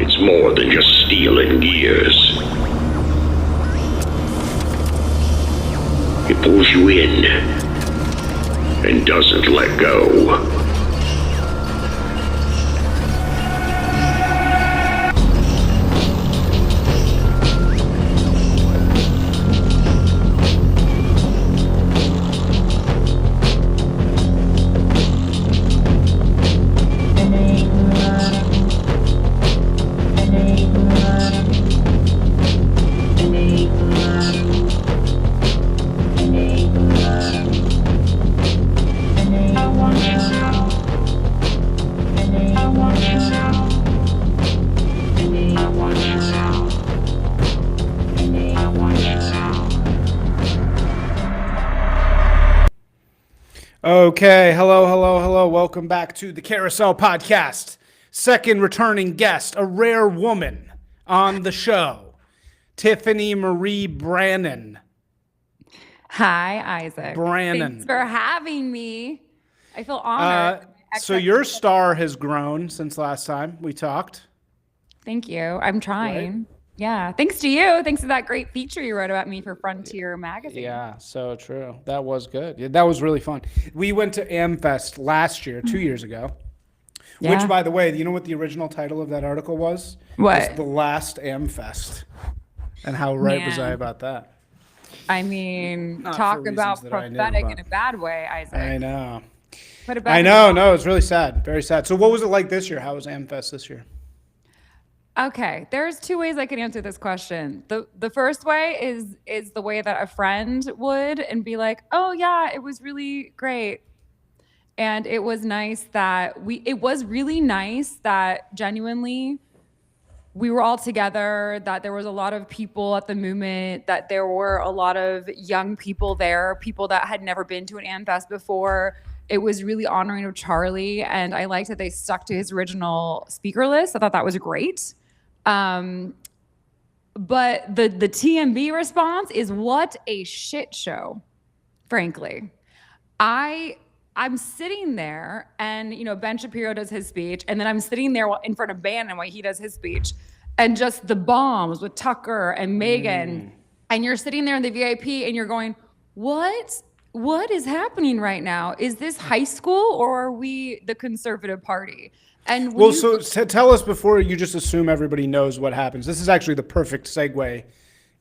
It's more than just steel and gears. It pulls you in and doesn't let go. Okay, hello. Welcome back to the Carousel Podcast. Second returning guest, a rare woman on the show, Tiffany Marie Brannon. Hi, Isaac. Brannon. Thanks for having me. I feel honored. So your star has grown since last time we talked. Thank you. I'm trying. Right? Yeah. Thanks to you. Thanks to that great feature you wrote about me for Frontier Magazine. Yeah, so true. That was good. Yeah, that was really fun. We went to AmFest last year, 2 years ago. Yeah. Which, by the way, you know what the original title of that article was? What? It's The Last AmFest. And how right was I about that? I mean, Not talk for about reasons that I knew, prophetic but- in a bad way, Isaac. I know. Put it back I in know. the- No, it's really sad. Very sad. So what was it like this year? How was AmFest this year? Okay, there's two ways I can answer this question. The first way is the way that a friend would and be like, "Oh yeah, it was really great." And it was nice that genuinely we were all together, that there was a lot of people at the movement, that there were a lot of young people there, people that had never been to an AmFest before. It was really honoring of Charlie, and I liked that they stuck to his original speaker list. I thought that was great. But the TMB response is what a shit show, frankly. I'm sitting there and, Ben Shapiro does his speech, and then I'm sitting there in front of Bannon while he does his speech, and just the bombs with Tucker and Megan, and you're sitting there in the VIP and you're going, what is happening right now? Is this high school or are we the conservative party? And tell us before you just assume everybody knows what happens. This is actually the perfect segue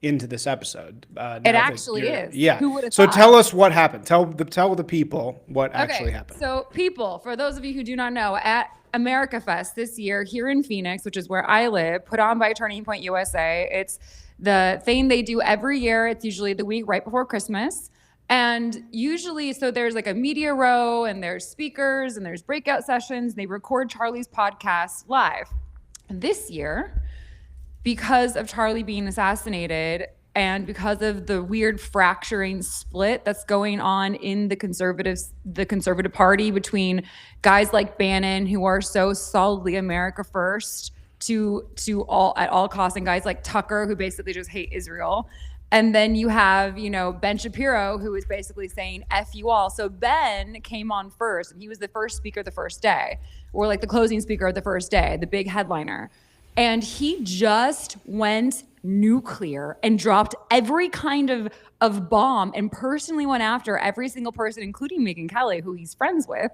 into this episode. It actually is. Yeah. Who would have So thought? tell us what happened. Tell the people what actually happened. So people, for those of you who do not know, at America Fest this year here in Phoenix, which is where I live, put on by Turning Point USA. It's the thing they do every year. It's usually the week right before Christmas. And usually, so there's like a media row and there's speakers and there's breakout sessions. They record Charlie's podcast live. This year, because of Charlie being assassinated and because of the weird fracturing split that's going on in the conservative party between guys like Bannon, who are so solidly America first, to all at all costs, and guys like Tucker, who basically just hate Israel. And then you have, Ben Shapiro, who is basically saying F you all. So Ben came on first, and he was the first speaker the first day, or like the closing speaker of the first day, the big headliner. And he just went nuclear and dropped every kind of bomb and personally went after every single person, including Megyn Kelly, who he's friends with,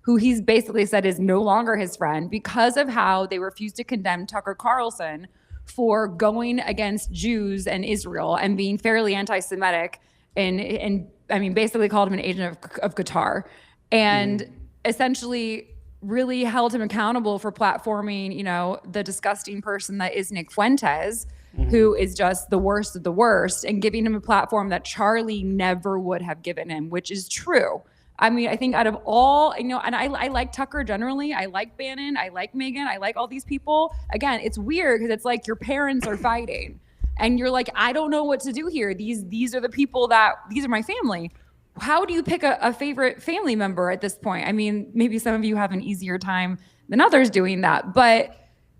who he's basically said is no longer his friend because of how they refused to condemn Tucker Carlson for going against Jews and Israel and being fairly anti-Semitic and I mean, basically called him an agent of Qatar, and essentially really held him accountable for platforming, the disgusting person that is Nick Fuentes, who is just the worst of the worst, and giving him a platform that Charlie never would have given him, which is true. I mean, I think out of all, and I like Tucker generally. I like Bannon. I like Megan. I like all these people. Again, it's weird because it's like your parents are fighting and you're like, I don't know what to do here. These are the people these are my family. How do you pick a favorite family member at this point? I mean, maybe some of you have an easier time than others doing that, but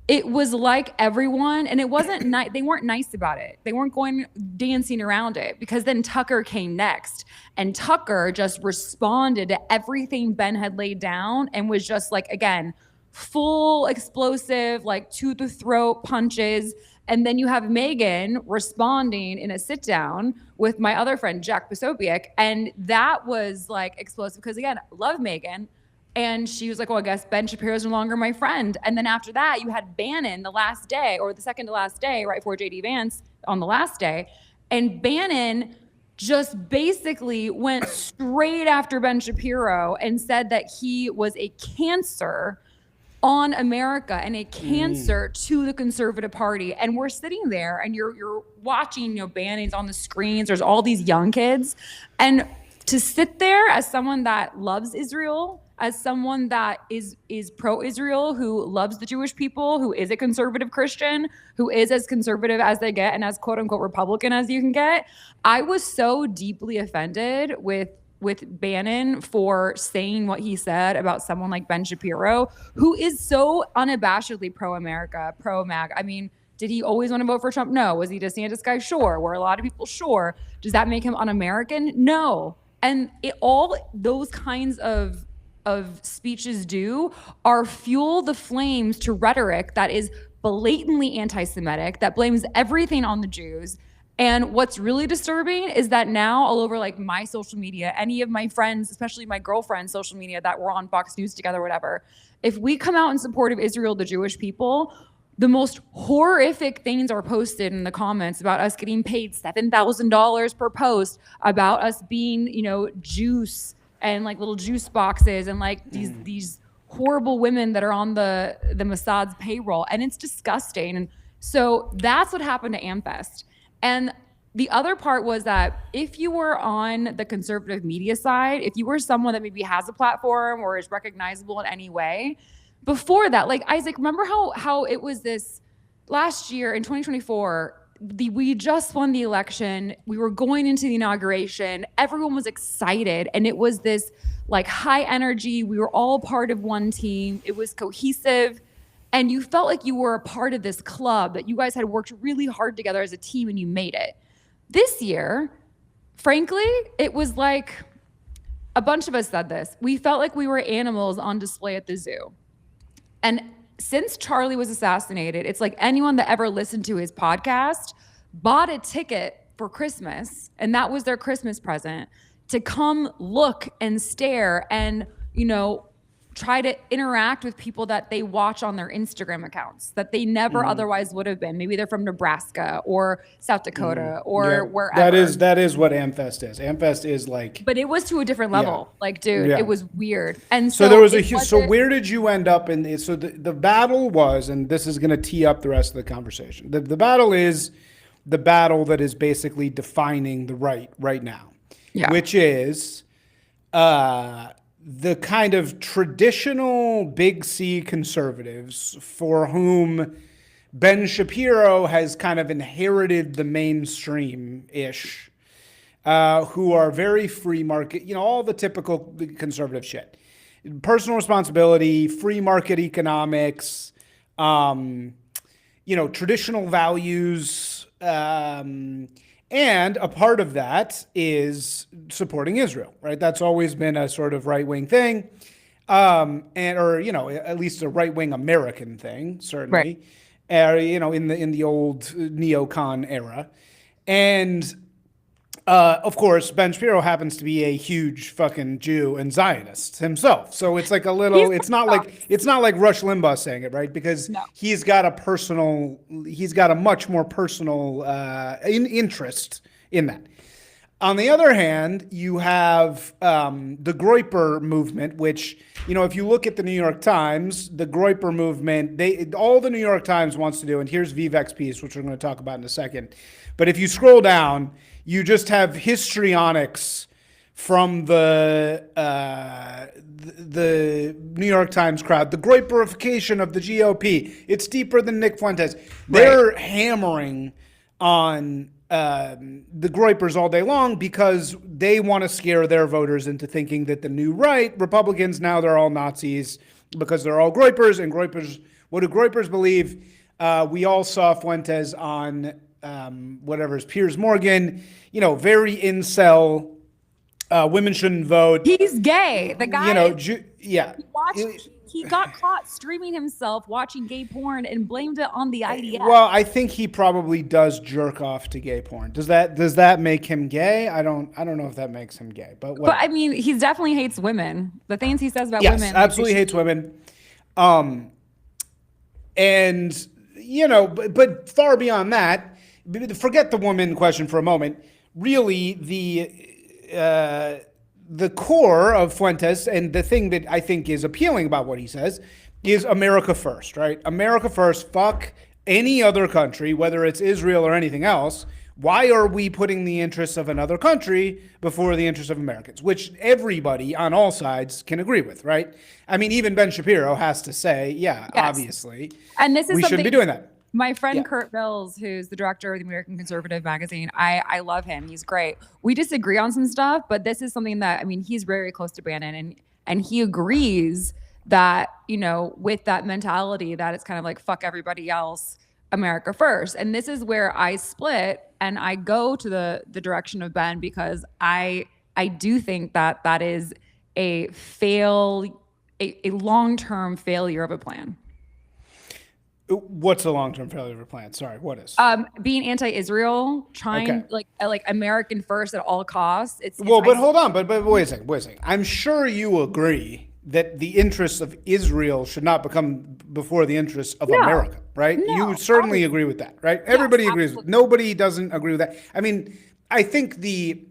it was like everyone, and it wasn't they weren't nice about it. They weren't going dancing around it, because then Tucker came next, and Tucker just responded to everything Ben had laid down and was just like, again, full explosive, like to the throat punches. And then you have Megan responding in a sit down with my other friend, Jack Posobiec. And that was like explosive because, again, love Megan. And she was like, well, I guess Ben Shapiro is no longer my friend. And then after that, you had Bannon the last day, or the second to last day, right before JD Vance on the last day. And Bannon just basically went straight after Ben Shapiro and said that he was a cancer on America and a cancer to the conservative party. And we're sitting there and you're watching, Bannon's on the screens. There's all these young kids. And to sit there as someone that loves Israel, as someone that is pro-Israel, who loves the Jewish people, who is a conservative Christian, who is as conservative as they get and as quote unquote Republican as you can get, I was so deeply offended with Bannon for saying what he said about someone like Ben Shapiro, who is so unabashedly pro-America, pro-MAG. I mean, did he always want to vote for Trump? No. Was he a DeSantis guy? Sure. Were a lot of people? Sure. Does that make him un-American? No. And all those kinds of speeches are fuel the flames to rhetoric that is blatantly anti-Semitic, that blames everything on the Jews. And what's really disturbing is that now all over like my social media, any of my friends, especially my girlfriend's social media that were on Fox News together, whatever, if we come out in support of Israel, the Jewish people, the most horrific things are posted in the comments about us getting paid $7,000 per post, about us being, juice and like little juice boxes and like these horrible women that are on the Mossad's payroll. And it's disgusting. And so that's what happened to AmFest. And the other part was that if you were on the conservative media side, if you were someone that maybe has a platform or is recognizable in any way, before that, like Isaac, remember how it was this last year in 2024, we just won the election. We were going into the inauguration. Everyone was excited. And it was this like high energy. We were all part of one team. It was cohesive. And you felt like you were a part of this club, that you guys had worked really hard together as a team and you made it. This year, frankly, it was like a bunch of us said this. We felt like we were animals on display at the zoo. And since Charlie was assassinated, it's like anyone that ever listened to his podcast bought a ticket for Christmas, and that was their Christmas present, to come look and stare and, try to interact with people that they watch on their Instagram accounts that they never otherwise would have been. Maybe they're from Nebraska or South Dakota or wherever. That is what AmFest is. AmFest is like, but it was to a different level. Like, dude, it was weird. And so there was so where did you end up in? So the battle was, and this is going to tee up the rest of the conversation. The battle is the battle that is basically defining the right now, which is, the kind of traditional big C conservatives for whom Ben Shapiro has kind of inherited the mainstream-ish, who are very free market, all the typical conservative shit. Personal responsibility, free market economics, traditional values, and a part of that is supporting Israel, right? That's always been a sort of right-wing thing, at least a right-wing American thing, certainly, in the old neocon era. And of course, Ben Shapiro happens to be a huge fucking Jew and Zionist himself. So it's like a little, it's not like Rush Limbaugh saying it, right? Because he's got a much more personal interest in that. On the other hand, you have the Groyper movement, which, if you look at the New York Times, the Groyper movement, all the New York Times wants to do, and here's Vivek's piece, which we're going to talk about in a second. But if you scroll down, you just have histrionics from the New York Times crowd. The Groyperification of the GOP. It's deeper than Nick Fuentes. They're hammering on the Groypers all day long because they want to scare their voters into thinking that the new right, Republicans, now they're all Nazis because they're all Groypers. And Groypers, what do Groypers believe? We all saw Fuentes on whatever's Piers Morgan, very incel, women shouldn't vote. He's gay. The guy, He he got caught streaming himself watching gay porn and blamed it on the IDF. Well, I think he probably does jerk off to gay porn. Does that make him gay? I don't know if that makes him gay, but I mean, he definitely hates women. The things he says about yes, women. absolutely hates women. And you know, but far beyond that, forget the woman question for a moment. Really, the core of Fuentes and the thing that I think is appealing about what he says is America first, right? America first, fuck any other country, whether it's Israel or anything else. Why are we putting the interests of another country before the interests of Americans? Which everybody on all sides can agree with, right? I mean, even Ben Shapiro has to say, yeah, yes, obviously, and this is we shouldn't be doing that. My friend Kurt Bills, who's the director of the American Conservative magazine, I love him. He's great. We disagree on some stuff, but this is something that, I mean, he's very close to Bannon, and he agrees that, you know, with that mentality that it's kind of like, fuck everybody else, America first. And this is where I split and I go to the direction of Ben, because I do think that that is a long-term failure of a plan. What's a long-term failure of a plan? Sorry, what is? Being anti-Israel, trying like American first at all costs. But hold on, but wait a second. I'm sure you agree that the interests of Israel should not become before the interests of America, right? No, you certainly agree with that, right? Everybody agrees. Nobody doesn't agree with that. I mean, I think the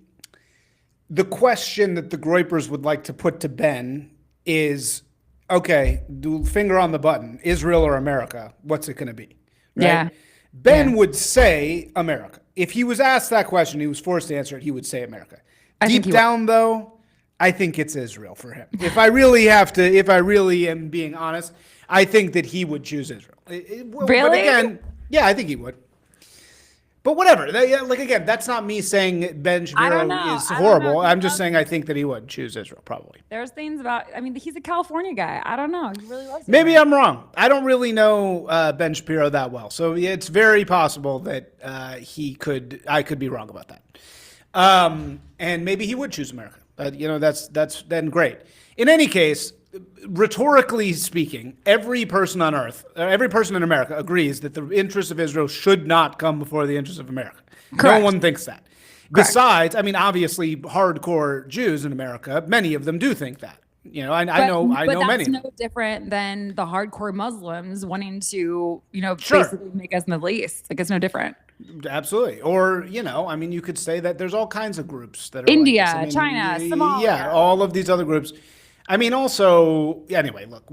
question that the Groypers would like to put to Ben is, okay, do finger on the button, Israel or America, what's it going to be? Right? Yeah. Ben would say America. If he was asked that question, he was forced to answer it, he would say America. Deep down, though, I think it's Israel for him. If I really am being honest, I think that he would choose Israel. Really? But again, yeah, I think he would. But whatever. Like, again, that's not me saying Ben Shapiro is horrible. I'm just saying I think that he would choose Israel, probably. There's things about, I mean, he's a California guy. I don't know. He really loves it. Maybe I'm wrong. I don't really know Ben Shapiro that well. So it's very possible that I could be wrong about that. And maybe he would choose America. That's then great. In any case, rhetorically speaking, every person on earth, every person in America agrees that the interests of Israel should not come before the interests of America. Correct. No one thinks that. Correct. Besides, I mean, obviously, hardcore Jews in America, many of them do think that. You know, I know many. But that's no different than the hardcore Muslims wanting to, Sure, basically make us Middle East. Like, it's no different. Absolutely. Or, I mean, you could say that there's all kinds of groups that are India, like this. China, Somalia. Yeah, all of these other groups. I mean, also, anyway, look,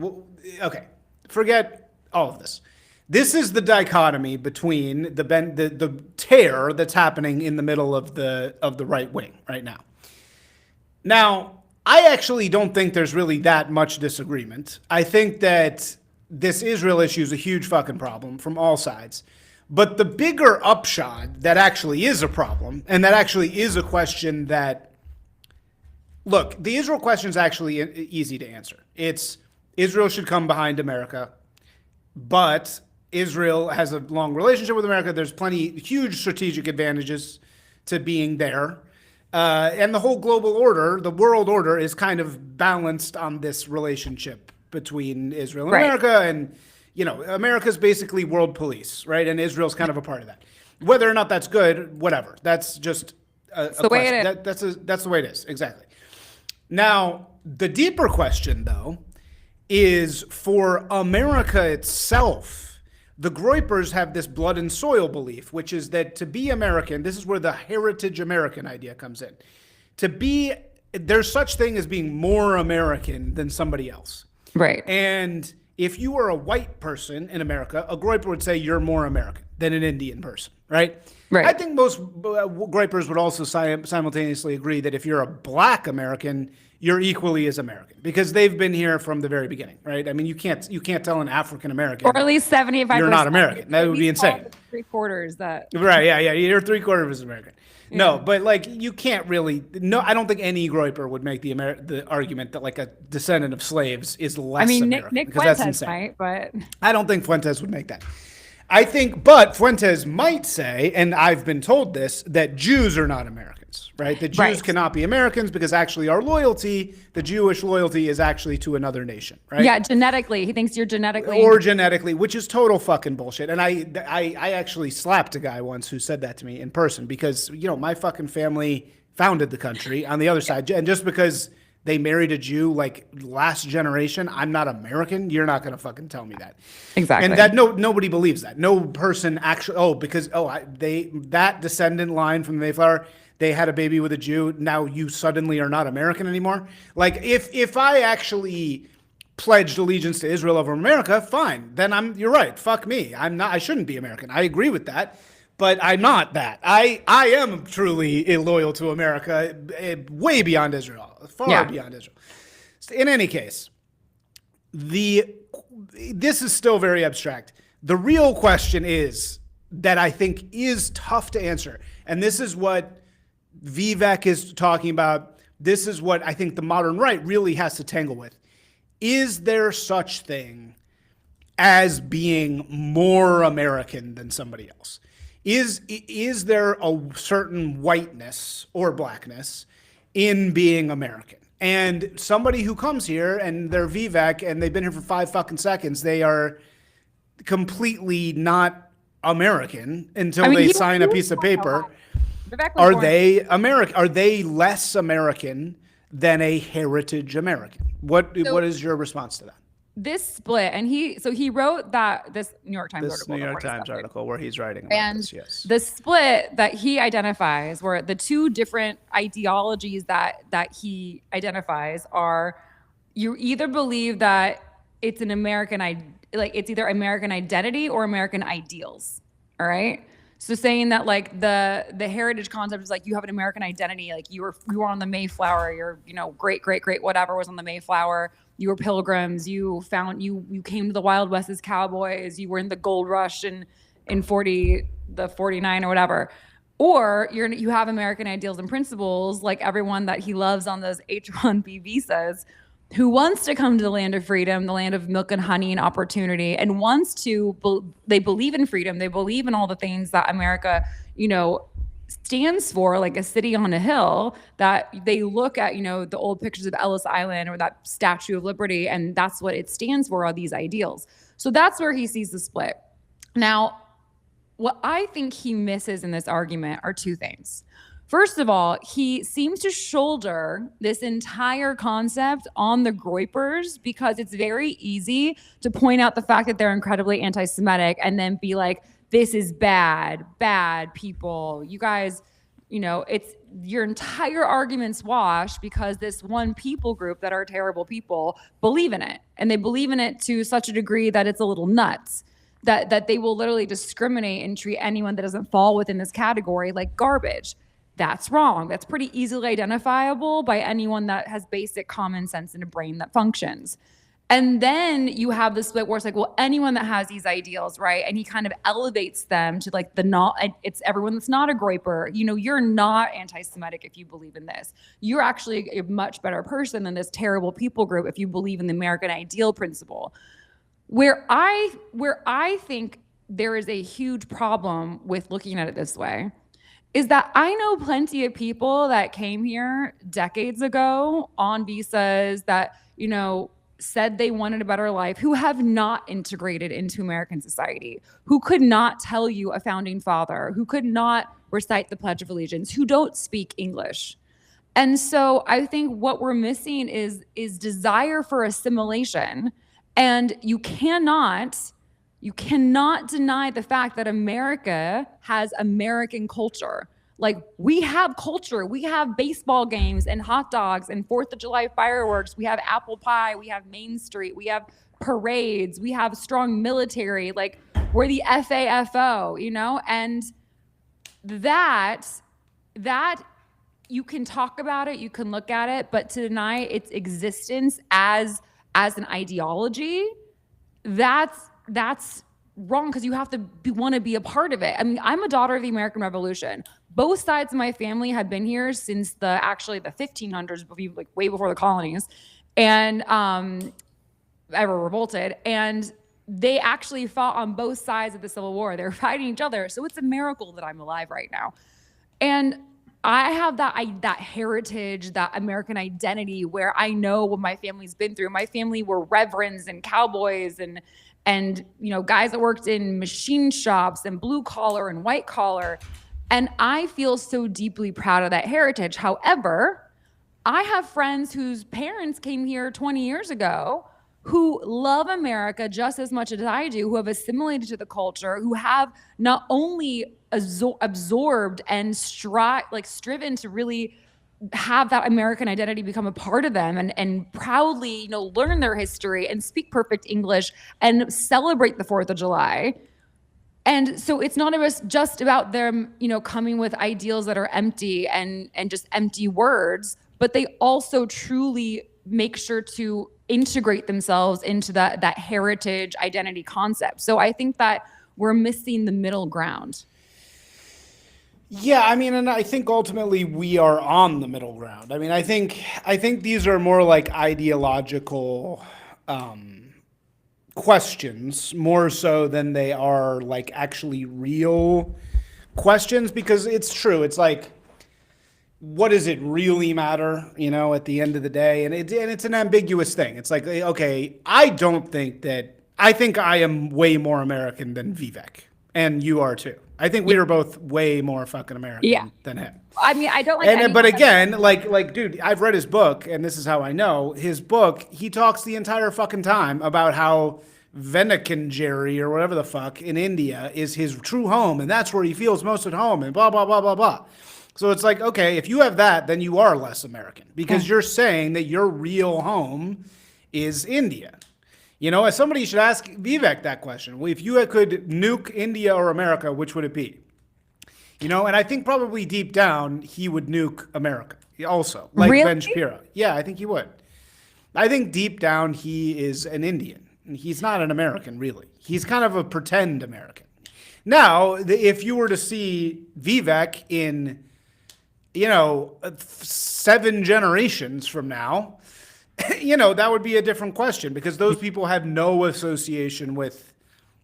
okay, forget all of this. This is the dichotomy between the tear that's happening in the middle of the right wing right now. Now, I actually don't think there's really that much disagreement. I think that this Israel issue is a huge fucking problem from all sides. But the bigger upshot that actually is a problem, and that actually is a question that, look, the Israel question is actually easy to answer. It's Israel should come behind America, but Israel has a long relationship with America. There's huge strategic advantages to being there. And the whole global order, the world order, is kind of balanced on this relationship between Israel and America. And, America's basically world police, right? And Israel's kind of a part of that. Whether or not that's good, whatever. That's just the way it is. That's the way it is, exactly. Now, the deeper question, though, is for America itself. The Groypers have this blood and soil belief, which is that to be American, this is where the heritage American idea comes in. There's such thing as being more American than somebody else. Right. And if you were a white person in America, a Groyper would say you're more American than an Indian person, right? Right. I think most Groypers would also simultaneously agree that if you're a black American, you're equally as American because they've been here from the very beginning, right? I mean, you can't tell an African American, or at least 75%. You're not American. That would be insane. 3/4 that. Right? Yeah. You're 3/4 American. Yeah. No, but like you can't really. No, I don't think any Groyper would make the argument that like a descendant of slaves is less. I mean, American, Nick Fuentes might, but I don't think Fuentes would make that. I think, but Fuentes might say, and I've been told this, that Jews are not Americans, right? That Jews cannot be Americans because actually our loyalty, the Jewish loyalty, is actually to another nation, right? Yeah, genetically. He thinks you're genetically. Or genetically, which is total fucking bullshit. And I actually slapped a guy once who said that to me in person because, my fucking family founded the country on the other side. And just because they married a Jew like last generation, I'm not American. You're not going to fucking tell me that. Exactly. And that nobody believes that. No person actually, that descendant line from the Mayflower, they had a baby with a Jew. Now you suddenly are not American anymore. Like if I actually pledged allegiance to Israel over America, fine. Then you're right. Fuck me. I shouldn't be American. I agree with that. But I'm not that. I am truly loyal to America, way beyond Israel, far beyond Israel. In any case, this is still very abstract. The real question is that I think is tough to answer, and this is what Vivek is talking about. This is what I think the modern right really has to tangle with. Is there such thing as being more American than somebody else? Is there a certain whiteness or blackness in being American? And somebody who comes here and they're Vivek and they've been here for 5 fucking seconds, they are completely not American until they sign a piece of paper. Are they American? Are they less American than a heritage American? What is your response to that? This split, and he wrote this New York Times article where he's writing about this. Yes, the split that he identifies, where the two different ideologies that he identifies are, you either believe that it's an it's either American identity or American ideals. All right. So saying that like the heritage concept is like you have an American identity, like you were on the Mayflower, your great whatever was on the Mayflower. You were pilgrims. You came to the Wild West as cowboys. You were in the gold rush in 49 or whatever. Or you have American ideals and principles, like everyone that he loves on those H-1B visas, who wants to come to the land of freedom, the land of milk and honey and opportunity, and they believe in freedom. They believe in all the things that America, stands for, like a city on a hill, that they look at, the old pictures of Ellis Island or that Statue of Liberty, and that's what it stands for, are these ideals. So that's where he sees the split. Now, what I think he misses in this argument are two things. First of all, he seems to shoulder this entire concept on the Groypers because it's very easy to point out the fact that they're incredibly anti-Semitic and then be like, this is bad people. You guys, it's your entire argument's washed because this one people group that are terrible people believe in it. And they believe in it to such a degree that it's a little nuts, that they will literally discriminate and treat anyone that doesn't fall within this category like garbage. That's wrong. That's pretty easily identifiable by anyone that has basic common sense and a brain that functions. And then you have the split where it's like, well, anyone that has these ideals, right? And he kind of elevates them to like it's everyone that's not a Groyper. You're not anti-Semitic if you believe in this. You're actually a much better person than this terrible people group if you believe in the American ideal principle. Where I think there is a huge problem with looking at it this way is that I know plenty of people that came here decades ago on visas that, said they wanted a better life, who have not integrated into American society, who could not tell you a founding father, who could not recite the Pledge of Allegiance, who don't speak English. And so I think what we're missing is desire for assimilation. And you cannot deny the fact that America has American culture. Like, we have culture. We have baseball games and hot dogs and 4th of July fireworks. We have apple pie. We have Main Street. We have parades. We have strong military. Like, we're the FAFO, and that you can talk about it, you can look at it, but to deny its existence as an ideology, that's wrong, because you have to want to be a part of it. I mean, I'm a daughter of the American Revolution. Both sides of my family have been here since the 1500s, way before the colonies, and ever revolted. And they actually fought on both sides of the Civil War. They're fighting each other. So it's a miracle that I'm alive right now. And I have that heritage, that American identity where I know what my family's been through. My family were reverends and cowboys and guys that worked in machine shops and blue collar and white collar. And I feel so deeply proud of that heritage. However, I have friends whose parents came here 20 years ago who love America just as much as I do, who have assimilated to the culture, who have not only absorbed and striven to really have that American identity become a part of them and proudly, learn their history and speak perfect English and celebrate the 4th of July. And so it's not just about them, coming with ideals that are empty and just empty words, but they also truly make sure to integrate themselves into that heritage identity concept. So I think that we're missing the middle ground. Yeah, I mean, and I think ultimately we are on the middle ground. I mean, I think these are more like ideological questions, more so than they are like actually real questions, because it's true. It's like, what does it really matter, at the end of the day? And it's an ambiguous thing. It's like, okay, I think I am way more American than Vivek, and you are too. I think we are both way more fucking American than him. I mean, I don't like. But again, like, dude, I've read his book, and this is how I know his book. He talks the entire fucking time about how Venakanjeri or whatever the fuck in India is his true home, and that's where he feels most at home, and blah blah blah blah blah. So it's like, okay, if you have that, then you are less American, because you're saying that your real home is India. As somebody should ask Vivek that question. Well, if you could nuke India or America, which would it be? And I think probably deep down, he would nuke America also, like really? Ben Shapiro. Yeah, I think he would. I think deep down, he is an Indian. He's not an American, really. He's kind of a pretend American. Now, if you were to see Vivek in 7 generations from now, that would be a different question, because those people have no association with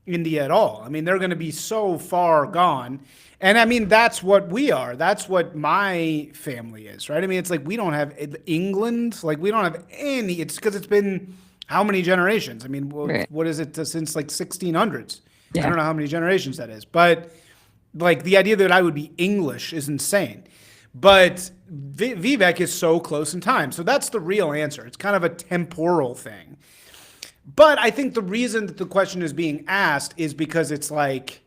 India at all. I mean, they're going to be so far gone. And I mean, that's what we are. That's what my family is, right? I mean, it's like we don't have England. Like, we don't have any. It's because it's been how many generations? I mean, what is it since like 1600s? Yeah. I don't know how many generations that is. But like the idea that I would be English is insane. But Vivek is so close in time. So that's the real answer. It's kind of a temporal thing. But I think the reason that the question is being asked is because it's like,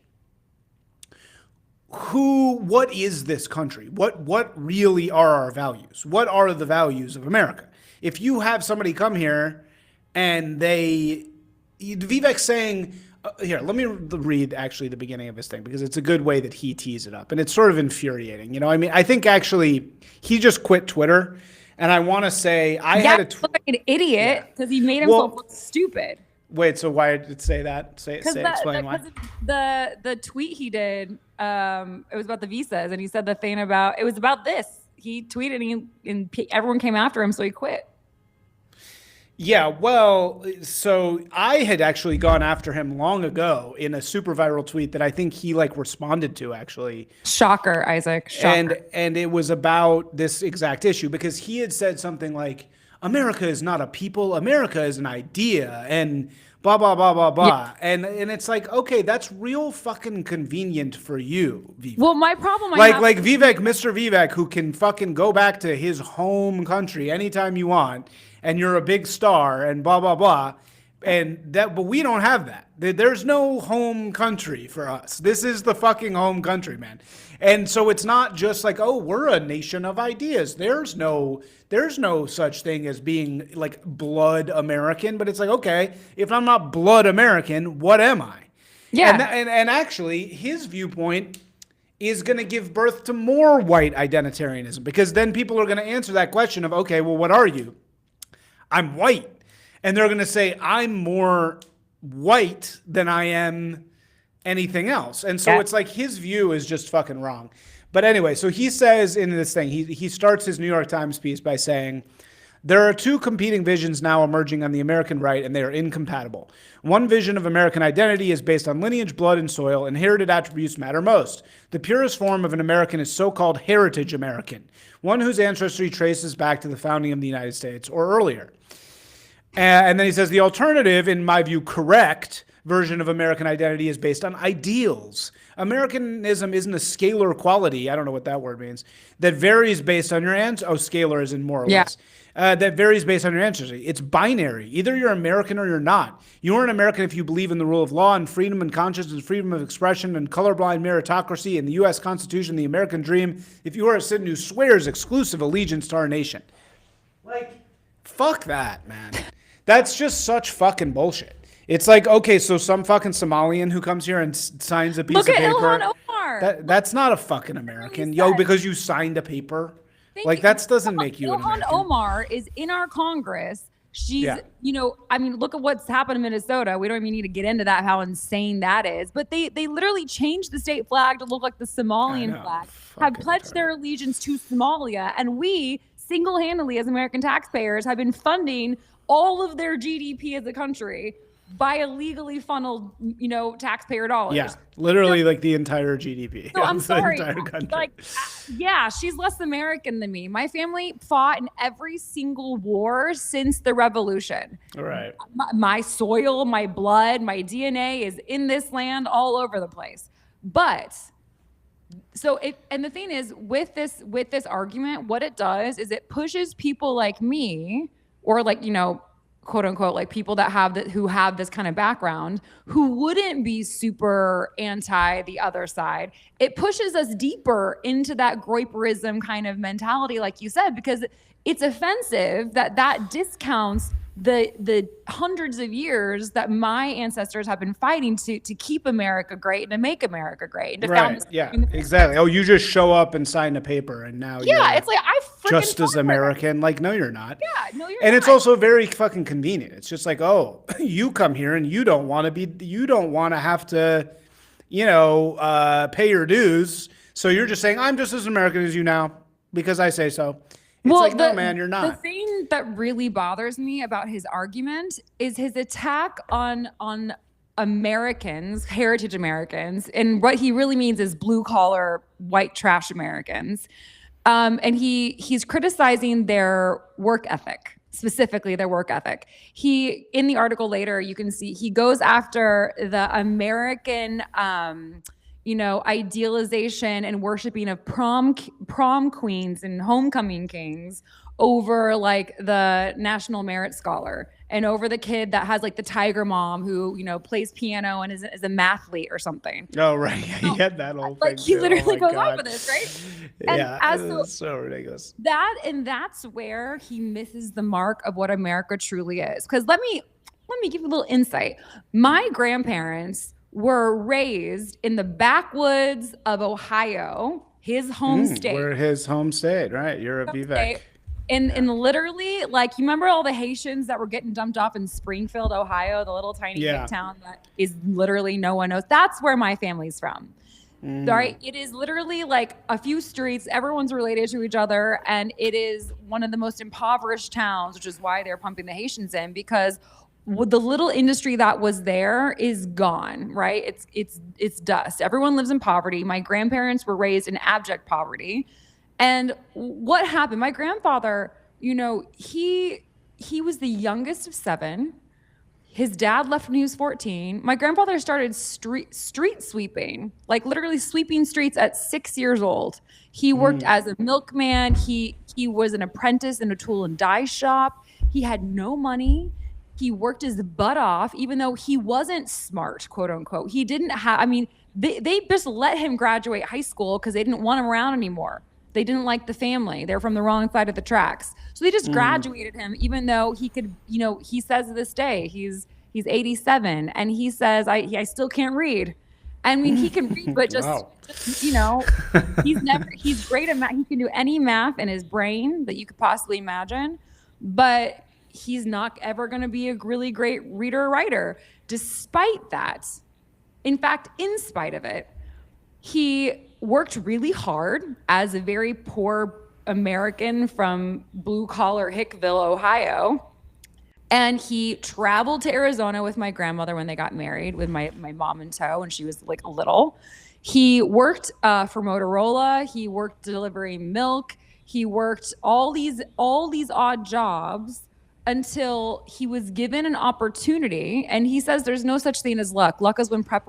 what is this country? What really are our values? What are the values of America? If you have somebody come here and Vivek's saying, here, let me read actually the beginning of his thing, because it's a good way that he tees it up. And it's sort of infuriating. I mean, I think actually he just quit Twitter. And I want to say, had a like an idiot because he made himself look stupid. Wait, so why did it say that? Explain why. The tweet he did, it was about the visas, and he said the thing about, it was about this. He tweeted and everyone came after him, so he quit. Yeah, well, so I had actually gone after him long ago in a super viral tweet that I think he responded to, actually. Shocker, Isaac. Shocker. And it was about this exact issue, because he had said something like, America is not a people, America is an idea, and blah, blah, blah, blah, blah. Yeah. And it's like, okay, that's real fucking convenient for you, Vivek. Well, my problem like Vivek, Mr. Vivek, who can fucking go back to his home country anytime you want, and you're a big star, and blah, blah, blah. But we don't have that. There's no home country for us. This is the fucking home country, man. And so it's not just like, oh, we're a nation of ideas. There's no such thing as being like blood American, but it's like, okay, if I'm not blood American, what am I? Yeah. And actually his viewpoint is going to give birth to more white identitarianism, because then people are going to answer that question of, okay, well, what are you? I'm white. And they're going to say, I'm more white than I am anything else. And so it's like his view is just fucking wrong. But anyway, so he says in this thing, he starts his New York Times piece by saying, There are two competing visions now emerging on the American right, and they are incompatible. One vision of American identity is based on lineage, blood, and soil. Inherited attributes matter most. The purest form of an American is so-called heritage American, one whose ancestry traces back to the founding of the United States or earlier. And then he says the alternative, in my view, correct version of American identity is based on ideals. Americanism isn't a scalar quality, I don't know what that word means, that varies based on your ancestry. Oh, scalar is in more or less. That varies based on your ancestry. It's binary. Either you're American or you're not. You are an American if you believe in the rule of law and freedom and conscience and freedom of expression and colorblind meritocracy and the U.S. Constitution, the American dream, if you are a citizen who swears exclusive allegiance to our nation. Like, fuck that, man. That's just such fucking bullshit. It's like, okay, so some fucking Somalian who comes here and signs a piece of paper. Look at Ilhan Omar. That's not a fucking American. Yo, because you signed a paper. That doesn't make you an American. Ilhan Omar is in our Congress. She's, I mean, look at what's happened in Minnesota. We don't even need to get into that, how insane that is. But they literally changed the state flag to look like the Somalian flag, have pledged their allegiance to Somalia. And we, single-handedly as American taxpayers, have been funding all of their GDP as a country by illegally funneled, taxpayer dollars. Yeah, literally like the entire GDP. So I'm sorry. She's less American than me. My family fought in every single war since the revolution. All right. My soil, my blood, my DNA is in this land all over the place. But and the thing is with this argument, what it does is it pushes people like me, or quote unquote, like people that who have this kind of background, who wouldn't be super anti the other side. It pushes us deeper into that Groyperism kind of mentality, like you said, because it's offensive that discounts the hundreds of years that my ancestors have been fighting to keep America great and to make America great. Right. Yeah, exactly. Oh, you just show up and sign a paper and now you're it's like I freaking just as American. Like, no, you're not. Yeah, no, you're and not. It's also very fucking convenient. It's just like, oh, you come here and you don't want to have to, pay your dues. So you're just saying, I'm just as American as you now because I say so. It's no, man, you're not. The thing that really bothers me about his argument is his attack on Americans, heritage Americans, and what he really means is blue collar, white trash Americans. And he's criticizing their work ethic, specifically their work ethic. In the article later, you can see he goes after the American idealization and worshiping of prom queens and homecoming kings over like the National Merit Scholar and over the kid that has like the tiger mom who, plays piano and is a mathlete or something. Oh, right. Yeah, he had that whole thing. Like he literally goes on with this, right? It's so ridiculous. That's where he misses the mark of what America truly is. Because let me give you a little insight. My grandparents were raised in the backwoods of Ohio, his home state. We're his home state, right? You're a Vivek. And literally, like, you remember all the Haitians that were getting dumped off in Springfield, Ohio, the little tiny hick town that is literally no one knows? That's where my family's from. Right? It is literally like a few streets. Everyone's related to each other. And it is one of the most impoverished towns, which is why they're pumping the Haitians in, because the little industry that was there is gone, right? It's dust. Everyone lives in poverty. My grandparents were raised in abject poverty. And what happened? My grandfather, he was the youngest of 7. His dad left when he was 14. My grandfather started street sweeping, like literally sweeping streets at 6 years old. He worked as a milkman. He was an apprentice in a tool and die shop. He had no money. He worked his butt off, even though he wasn't smart, quote unquote. He didn't have, they just let him graduate high school because they didn't want him around anymore. They didn't like the family. They're from the wrong side of the tracks. So they just graduated him, even though he could, he says to this day, he's 87 and he says, I still can't read. I mean, he can read, but he's great at math. He can do any math in his brain that you could possibly imagine, but he's not ever going to be a really great reader or writer. Despite that, in fact, in spite of it, he worked really hard as a very poor American from blue collar Hickville, Ohio. And he traveled to Arizona with my grandmother when they got married, with my mom in tow when she was like little. He worked for Motorola. He worked delivering milk. He worked all these odd jobs until he was given an opportunity. And he says there's no such thing as luck. Luck is when preparation